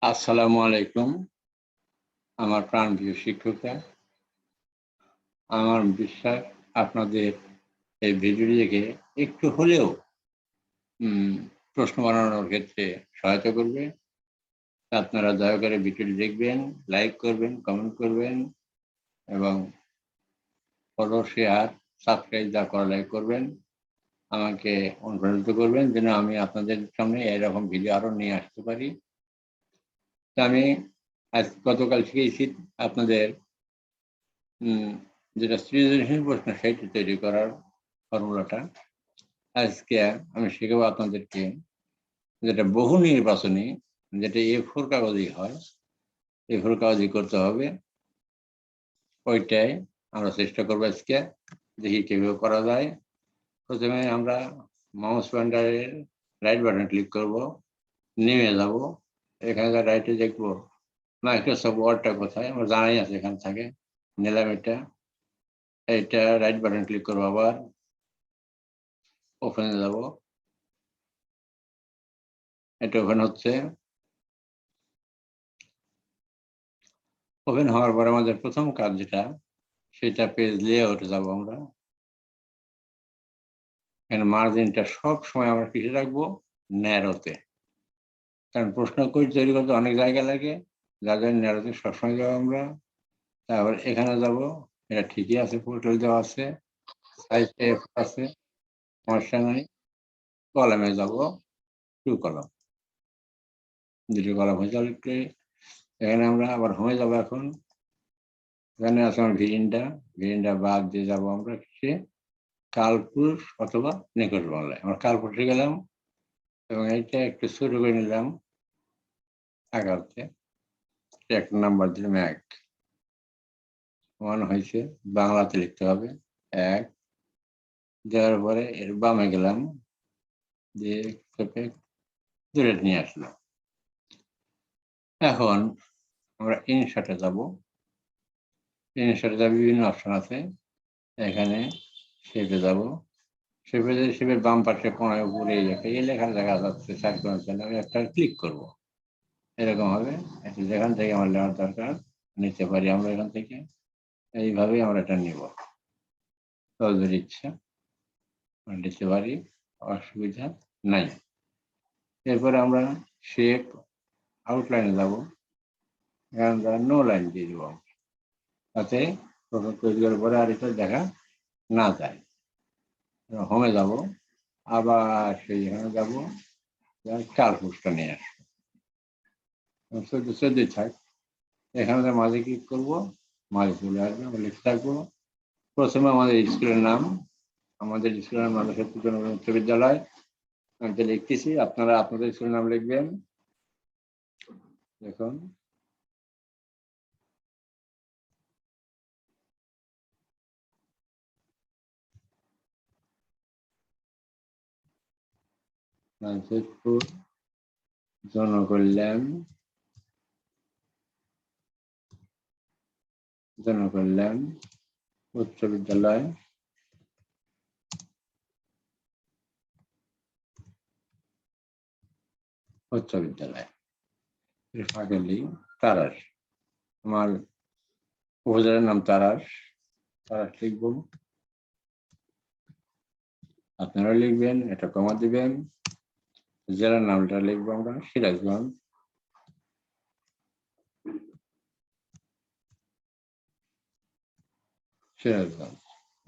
আসসালামু আলাইকুম। আমার প্রাণপ্রিয় শিক্ষকরা, আমার বিশ্বাস আপনাদের এই ভিডিওটি দেখে একটু হলেও উম প্রশ্ন বানানোর ক্ষেত্রে সহায়তা করবে। আপনারা দয়া করে ভিডিওটি দেখবেন, লাইক করবেন, কমেন্ট করবেন এবং ফলো, শেয়ার, সাবস্ক্রাইব যা করা লাগে করবেন। আমাকে অনুপ্রাণিত করবেন যেন আমি আপনাদের সামনে এরকম ভিডিও আরো নিয়ে আসতে পারি। তো আমি গতকাল শিখিয়েছি আপনাদের যেটা সৃজনশীল প্রশ্ন সেটি তৈরি করার ফর্মুলাটা। আজকে আমি শেখাবো আপনাদেরকে যেটা বহু নির্বাচনী, যেটা A4 কাগজেই হয়, A4 কাগজেই করতে হবে। ওইটাই আমরা চেষ্টা করবো আজকে, দেখি কিভাবে করা যায়। প্রথমে আমরা মাউস পয়েন্টারের রাইট বাটন ক্লিক করব, নেমে যাব, এখানে রাইটে দেখবো মাইক্রোসফট ওয়ার্ডটা কোথায়, আমার জানাই আছে, এখান থেকে নিলাম এটা রাইট বাটন ক্লিক করবো, আবার ওপেনে যাব, এটা ওপেন হচ্ছে। ওপেন হওয়ার পর আমাদের প্রথম কাজ যেটা, সেটা পেজ লেআউটে যাব আমরা। এখানে মার্জিনটা সব সময় আমরা কিসে রাখবো, ন্যারোতে, কারণ প্রশ্ন তৈরি করতে অনেক জায়গা লাগে, যার জন্য ন্যারোতে সবসময় যাবো আমরা। তারপর এখানে যাব, এটা ঠিকই আছে, পোর্টাল দেওয়া আছে, সাইজ এফ আছে, সমস্যা নাই। কলামে যাব, টু কলাম, দুটো কলাম হয়ে যাবে। এখানে আমরা আবার হোমে যাব। এখন এখানে আছে আমার ভিরিনটা বাদ দিয়ে যাবো আমরা কিসে, কালপুরুষ অথবা নিকট বাংলায়। আমরা কালপুরুষে গেলাম এবং এইটা একটু ছোট করে নিলাম আগাতে, এক নাম্বার দিলাম 1, সমান হয়েছে। বাংলাতে লিখতে হবে 1, দেওয়ার পরে এর বামে গেলাম, দিয়ে দূরে নিয়ে আসলাম। এখন আমরা ইনসার্টে যাব। ইনসার্টে বিভিন্ন অপশন আছে, এখানে শেপে যাব। শেপের বাম পাশে কোনায় উপরে এই লেখা দেখা যাচ্ছে, আমি একটা ক্লিক করব, এরকম হবে। যেখান থেকে আমার নেওয়ার দরকার নিতে পারি আমরা, এখান থেকে এইভাবেই আমরা এটা নিব, তদের ইচ্ছা নিতে পারি, অসুবিধা নাই। এরপরে আমরা শেপ আউটলাইনে যাব, এখানে নো লাইন দিয়ে দিব, তাতে তৈরি করার পরে আর এটা দেখা না যায়। হোমে যাব, আবার সেইখানে যাব, চার ফুটটা নিয়ে আসবো, 14 থাক। এখানে মাঝে ক্লিক করবো, মাঝে চলে আসবে, আমরা লিখে থাকবো। প্রথমে আমাদের স্কুলের নাম, আমাদের স্কুলের নাম সত্যিকার উচ্চ বিদ্যালয়, আমি তো লিখতেছি, আপনারা আপনাদের স্কুলের নাম লিখবেন। দেখুন নাজিরপুর জনকল্যাণ উচ্চ বিদ্যালয়, ফাঁকেলি তারাস, আমার উপজেলার নাম তারাস লিখব, আপনারা লিখবেন, এটা কমা দিবেন। জেলার নামটা লিখবো আমরা সিরাজগঞ্জ,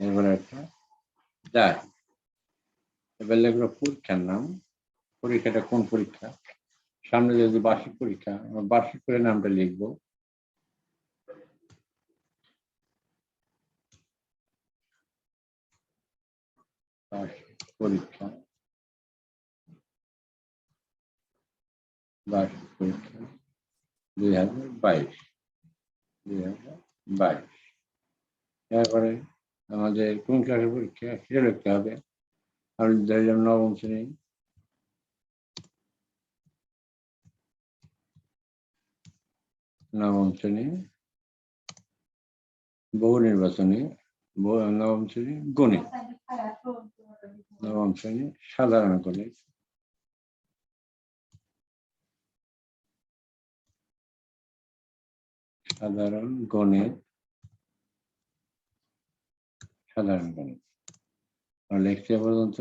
এরপরে একটা যায়। এবার লিখবো পরীক্ষার নাম, পরীক্ষাটা কোন পরীক্ষা, সামনে যদি বার্ষিক পরীক্ষা, বার্ষিক করে নামটা লিখবো। পরীক্ষা, বার্ষিক পরীক্ষা 2022। এরপরে আমাদের কোন ক্লাসের পরীক্ষা সেটা লিখতে হবে। আমি ধরলাম নবম শ্রেণী, বহু নির্বাচনী, নবম শ্রেণী গণিত, নবম শ্রেণী সাধারণ গণিত, সাধারণ গণিত লিখতে পর্যন্ত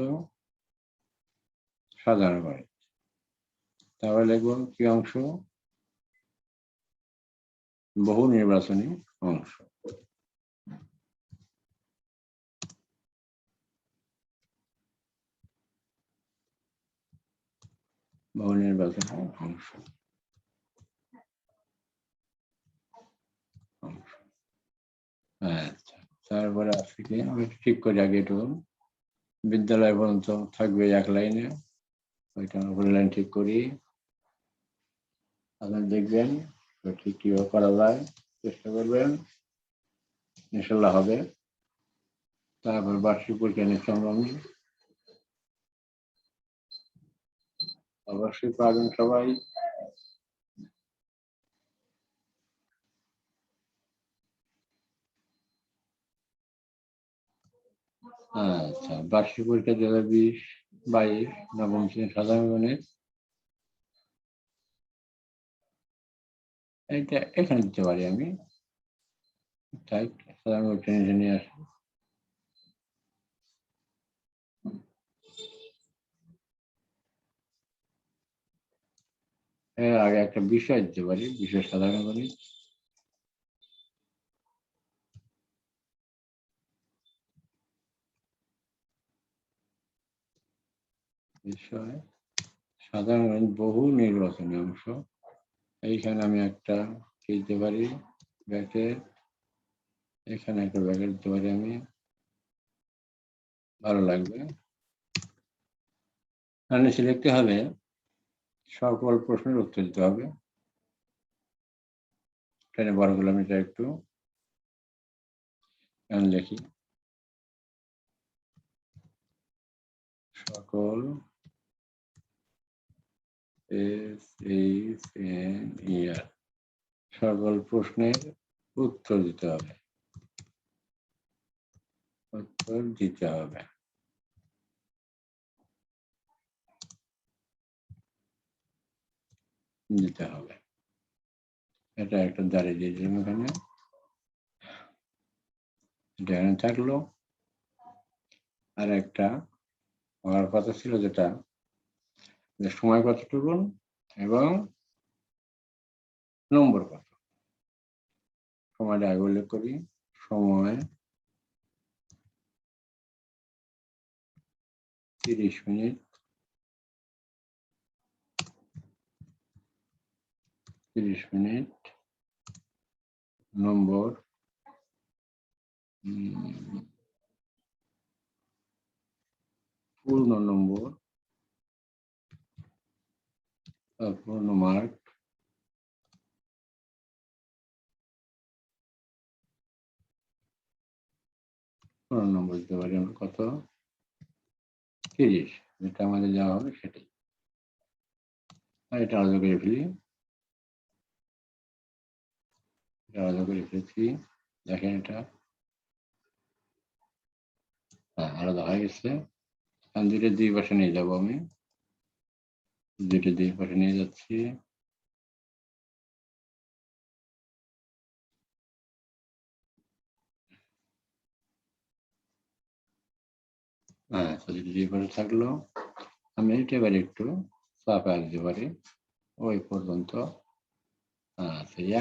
সাধারণ গণিত। তারপরে লিখবো কি অংশ? বহু নির্বাচনী অংশ। বহু নির্বাচনী অংশ। আচ্ছা, তারপরে আজকে কি আমি ঠিক করে আগে একটু বিদ্যালয় পর্যন্ত থাকবে এক লাইনে, ওইটা উপরে লাইন ঠিক করি। আপনারা দেখবেন ঠিক কিভাবে করা যায়, চেষ্টা করবেন, ইনশাল্লাহ হবে। তারপর বার্ষিক পরীক্ষা নিচ্ছি আমি, অবশ্যই পাবেন সবাই। আচ্ছা, বার্ষিক পরীক্ষা 2020-22 নবম শ্রেণী সাধারণ গণিত, এইটা এখানে দিতে পারি আমি, তাই সাধারণ গণিত নিয়ে আসি। এর আগে একটা বিষয় দিতে পারি, বিষয় সাধারণ গণিত। বিষয় সাধারণ গণিত বহু নির্বাচনী অংশ, এইখানে আমি একটা কি দিতে পারি, ব্র্যাকেট, এখানে একটা ব্র্যাকেট দিতে পারি আমি, ভালো লাগবে। আর নিচে লিখতে হবে সকল প্রশ্নের উত্তর দিতে হবে। এখানে বড় করলাম এটা একটু, লিখি সকল সকল প্রশ্নের উত্তর দিতে হবে, উত্তর দিতে হবে। দিতে হবে, এটা একটা দাঁড়িয়ে দিয়ে দিলাম এখানে, এটা এখানে থাকলো। আর একটা হওয়ার কথা ছিল যেটা সময় কতটুকু এবং নম্বর কত। সময়টা আগে উল্লেখ করি, সময় 30 মিনিট, 30 মিনিট, নম্বর পূর্ণ নম্বর, পূর্ণ মার্ক, পূর্ণ নম্বর দিতে পারি আমরা কত, 30, যেটা আমাদের দেওয়া হবে সেটাই। আর এটা আলাদা করে ফেলি, আলাদা করে ফেলেছি, দেখেন এটা আলাদা হয়ে গেছে। আমি দুটো দুই পাশে নিয়ে যাবো, আমি দুটো দুই পাশে নিয়ে যাচ্ছি। দুটো দুই পাশে থাকলো, আমি এটা এবার একটু চাপা দিতে পারি ওই পর্যন্ত।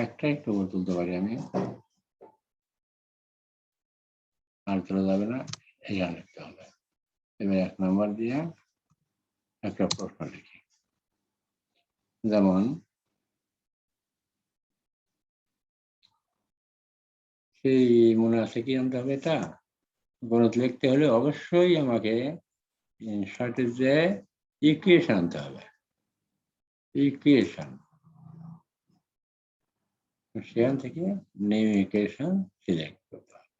একটা একটু তুলতে পারি আমি, আর তোলা যাবে না, এখানে লিখতে হবে। এবার 1 নম্বর দিয়ে একটা প্রশ্ন লিখি, যেমন সেই মনে আছে কি আনতে হবে, এটা গণিত লিখতে হলে অবশ্যই আমাকে সাথে যে ইকুয়েশন আনতে হবে, ইকুয়েশন, সেখান থেকে নিউ ইকুয়েশন সিলেক্ট করতে হবে।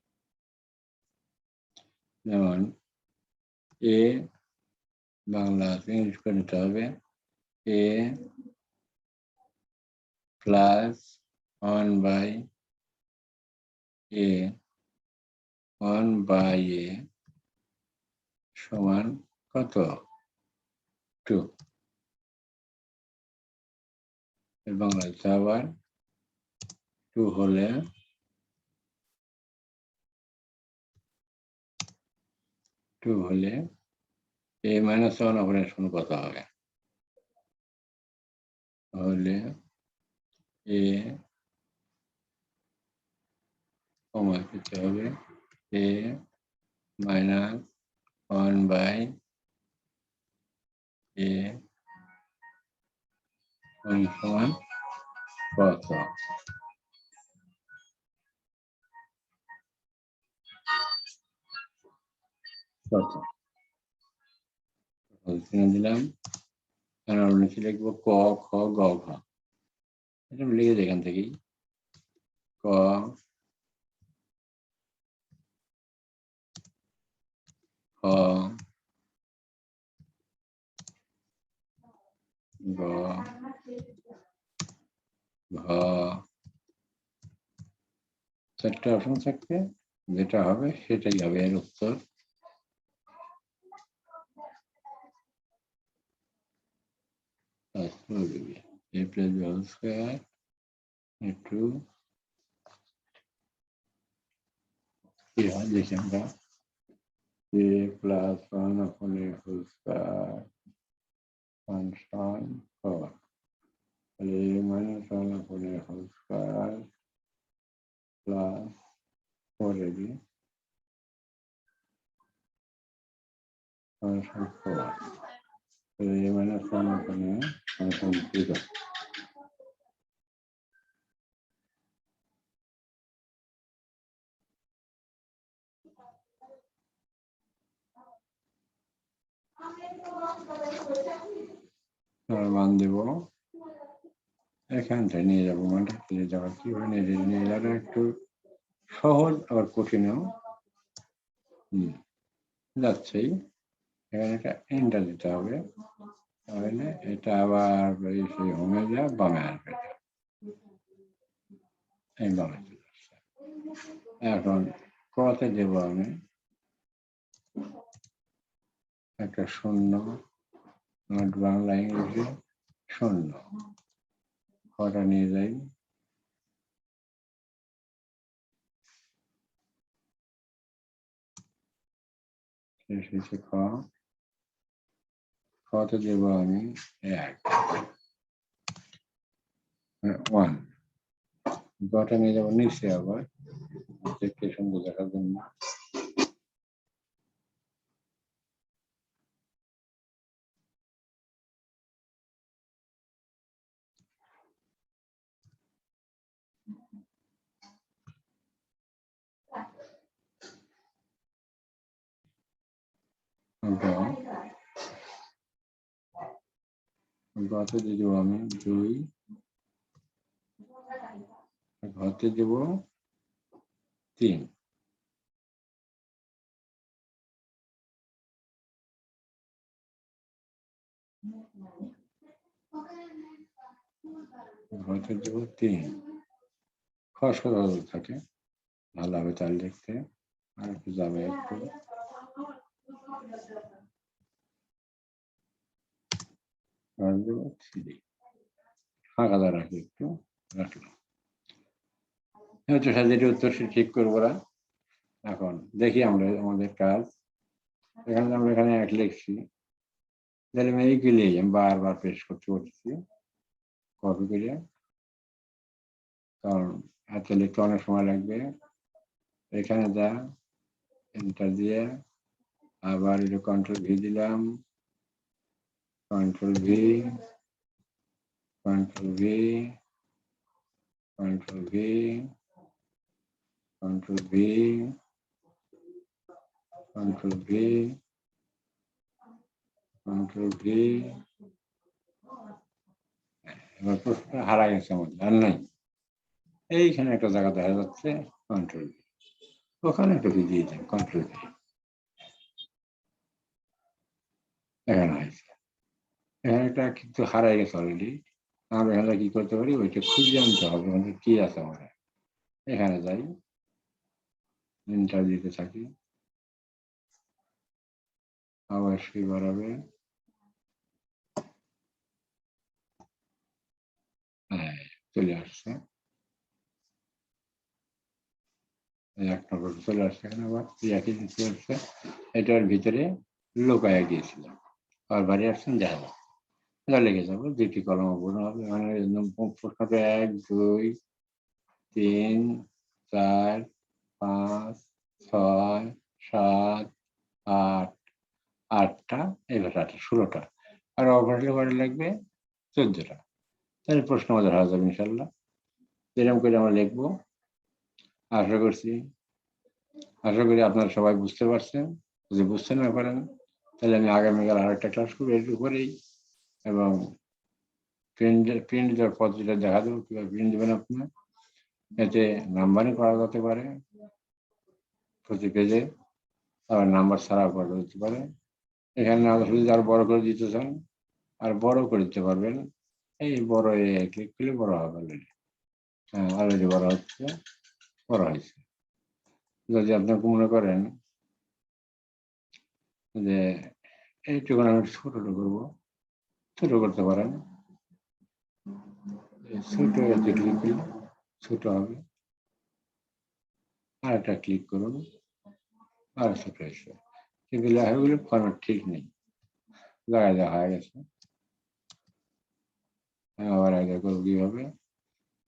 যেমন এ বাংলা ইংলিশ করে নিতে হবে, এ প্লাস 1/a সমান কত, 2। বাংলা আবার 2 হলে a মাইনাস 1 ওপরে শূন্য কত হবে? তাহলে a কমা দিতে হবে a মাইনাস 1 বাই a সমান কত? দিলাম, নিচে লিখবো ক খ গ ঘ, এটা লিখে এখান থেকেই ক খ গ ঘ, 4টে অপশন থাকবে, যেটা হবে সেটাই হবে এর উত্তর। a plus b whole square into কি হয় দেখি আমরা, a plus 1 upon a whole square constant 4, তাহলে a minus 1 upon a whole square plus 4ab constant 4, তাহলে a minus 1 upon a constant 0। মান দেব, এখানটা নিয়ে যাবো, মানটা নিয়ে যাওয়ার কি হয়, নিয়ে যাওয়ার একটু সহজ আবার কঠিনও যাচ্ছেই। এখানে একটা এন্টার দিতে হবে, তাহলে এটা আবার সেই হোমে যা বামে আসবে, এই বামে চলে আসছে। এখন কতে দেব আমি একটা শূন্য, নোট বাংলা ইংরেজি শূন্য, কটা নিয়ে যাই শেষ হয়েছে খ, কতে দেব আমি 1 1, কটা নিয়ে যাবো নিচে আবার দেখতে সুন্দর দেখার জন্য, ঘতে দিয়ে দেবো আমি 2, ঘতে দেব 3, ঘতে দেব 3, খসখস থাকে ভালো হবে চাল দেখতে, আর একটু যাবে একটু, ফাঁকা দ্বারা একটু রাখলাম, হচ্ছে সাজিয়ে উত্তর ঠিক করবো না। এখন দেখি আমরা আমাদের কাজ, এখানে আমরা এখানে 1 লিখছি, তাহলে আমি এইগুলি আমি বারবার পেশ করতে করতেছি কপি করে, কারণ এত লিখতে অনেক সময় লাগবে। এখানে যা এন্টার দিয়ে আবার এটা কন্ট্রোল ভি দিলাম, control V control V control V control V control V control V, এবার প্রশ্নটা হারা গেছে আমাদের, আর নাই, এইখানে একটা জায়গা দেখা যাচ্ছে কন্ট্রোল ভি, ওখানে একটা ভি দিয়ে দেন কন্ট্রোল ভি, এখানে হয়েছে, এখানে একটা কিন্তু হারাই গেছে অলরেডি। আমরা এখানে কি করতে পারি, ওইটা খুঁজে আনতে হবে আমাদের কি আছে আমাদের, এখানে যাই এন্টার দিতে থাকি, অবশ্যই বাড়াবে, হ্যাঁ চলে আসছে। 1 নম্বর চলে আসছে, এখানে আবার একই জিনিস চলে আসছে। এটার ভিতরে লুকায়া গিয়েছিল, আর বাড়ি আসছেন দেখা যায় লেগে যাবো। 2টি কলম পূর্ণ হবে, মানে প্রশ্নটা 1, 2, 3, 4, 5, 6, 7, 8, 8টা, এবার 8টা 16টা, আর অপারেশন করে লাগবে 14টা। তাহলে প্রশ্ন আমাদের হয়ে যাবে ইনশাল্লাহ। এরকম করে আমরা লিখবো। আশা করি আপনারা সবাই বুঝতে পারছেন। যদি বুঝতে না পারেন তাহলে আমি আগামীকাল আরেকটা ক্লাস করবো এর উপরেই, এবং প্রিন্ট দেওয়ার পদ্ধতিটা দেখা দেবো কিভাবে প্রিন্ট দেবেন আপনার। এতে নাম্বারিং করা যেতে পারে প্রতি পেজে, আবার নাম্বার ছাড়াও করা যেতে পারে। এখানে যদি আর বড় করে দিতে চান আর বড় করে দিতে পারবেন। এই বড় ক্লিক করলে বড় হবে অলরেডি। হ্যাঁ, অলরেডি বড় হচ্ছে, বড় হয়েছে। যদি আপনি মনে করেন যে এইটুকু আমি ছোট করবো, ছোট করতে পারেন। ছোট ক্লিক করলে ছোট হবে, আর একটা ক্লিক করুন, আর ছোট হয়েছে। কিন্তু লেখাগুলো ফরম্যাট ঠিক নেই, জায়গায় দেওয়া হয়ে গেছে। আবার আগে করবো কিভাবে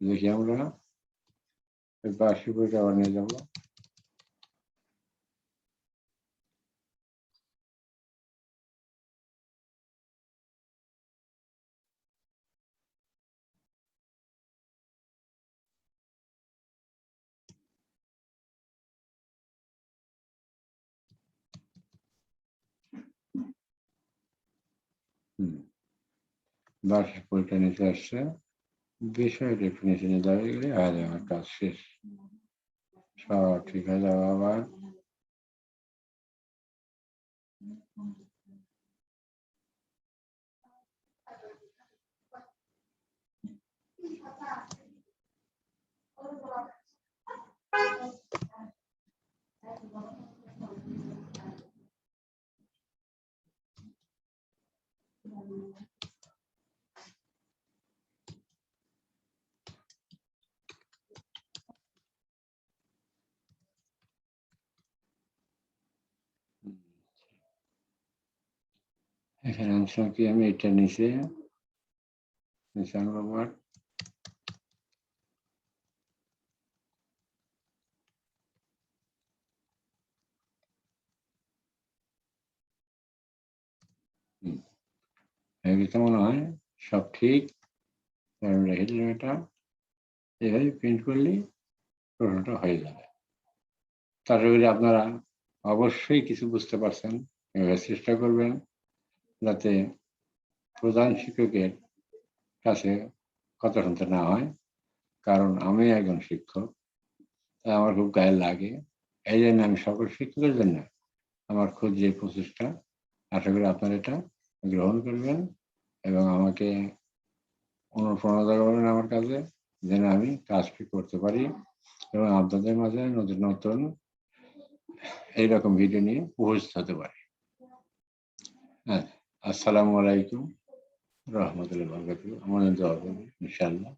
দেখি আমরা। 80 আবার নিয়ে যাবো। বার্ষিক পরীক্ষা নিচে আসছে, বিষয়টা একটু নিচে নিয়ে যাবে গেলে আমার কাজ শেষ, সব ঠিক হয়ে যাবে। আবার এখানে আনসার কি আমি এটা নিচে আবার মনে হয় সব ঠিক। রেখে দিলাম এটা, এভাবে প্রিন্ট করলেই প্রশ্নটা হয়ে যাবে। তার উপরে আপনারা অবশ্যই কিছু বুঝতে পারছেন, এভাবে চেষ্টা করবেন যাতে প্রধান শিক্ষকের কাছে কথা শুনতে না হয়। কারণ আমি একজন শিক্ষক, তাই আমার খুব গায়ে লাগে। এই জন্য আমি সকল শিক্ষকের জন্য আমার খুব যে প্রচেষ্টা, আশা করি আপনারা এটা গ্রহণ করবেন এবং আমাকে অনুপ্রেরণা করবেন আমার কাছে, যেন আমি কাজটি করতে পারি এবং আপনাদের মাঝে নতুন নতুন এইরকম ভিডিও নিয়ে উপস্থিত হতে পারি। হ্যাঁ, আসসালামু আলাইকুম রহমতুল্লাহ বরকাতুহু। আমাদের দোয়া করবেন ইনশাআল্লাহ।